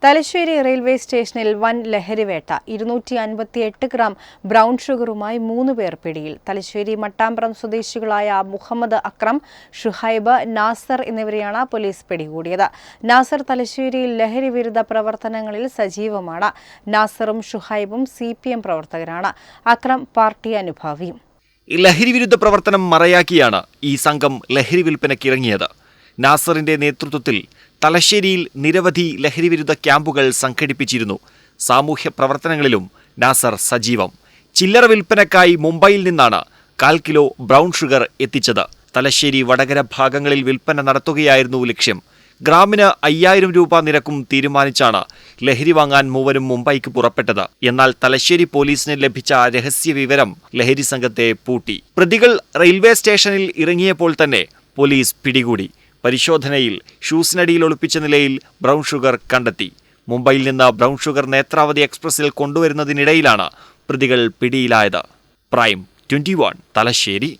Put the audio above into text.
Thalassery railway സ്റ്റേഷനിൽ വൻ ലഹരിവേട്ട. 258 gram brown ഷുഗറുമായി 3 പേർ പിടിയിൽ. തലശ്ശേരി മട്ടാമ്പ്രം സ്വദേശികളായ മുഹമ്മദ് അക്രം, ഷുഹൈബ്, നാസർ എന്നിവരെയാണ് പോലീസ് പിടികൂടിയത്. നാസർ തലശ്ശേരിയിൽ ലഹരി വിരുദ്ധ പ്രവർത്തനങ്ങളിൽ സജീവമാണ്. നാസറും ഷുഹൈബും CPM പ്രവർത്തകരാണ്. അക്രം പാർട്ടി അനുഭാവിയും. ലഹരി വിരുദ്ധ പ്രവർത്തനം മറയാക്കിയാണ് ഈ സംഘം ലഹരി വിൽപ്പനയ്ക്കിറങ്ങിയത്. നാസറിന്റെ നേതൃത്വത്തിൽ തലശ്ശേരിയിൽ നിരവധി ലഹരിവിരുദ്ധ ക്യാമ്പുകൾ സംഘടിപ്പിച്ചിരുന്നു. സാമൂഹ്യ പ്രവർത്തനങ്ങളിലും നാസർ സജീവം. ചില്ലറ വിൽപ്പനക്കായി മുംബൈയിൽ നിന്നാണ് 1/4 കിലോ ബ്രൗൺ ഷുഗർ എത്തിച്ചത്. തലശ്ശേരി വടകര ഭാഗങ്ങളിൽ വിൽപ്പന നടത്തുകയായിരുന്നു ലക്ഷ്യം. ഗ്രാമിന് 5000 രൂപ നിരക്കും തീരുമാനിച്ചാണ് ലഹരി വാങ്ങാൻ മൂവരും മുംബൈക്ക് പുറപ്പെട്ടത്. എന്നാൽ തലശ്ശേരി പോലീസിന് ലഭിച്ച രഹസ്യ വിവരം ലഹരി സംഘത്തെ പൂട്ടി. പ്രതികൾ റെയിൽവേ സ്റ്റേഷനിൽ ഇറങ്ങിയപ്പോൾ തന്നെ പോലീസ് പിടികൂടി. പരിശോധനയിൽ ഷൂസിനടിയിൽ ഒളിപ്പിച്ച നിലയിൽ ബ്രൗൺ ഷുഗർ കണ്ടെത്തി. മുംബൈയിൽ നിന്ന് ബ്രൗൺ ഷുഗർ നേത്രാവതി എക്സ്പ്രസിൽ കൊണ്ടുവരുന്നതിനിടയിലാണ് പ്രതികൾ പിടിയിലായത്. പ്രൈം 21 തലശ്ശേരി.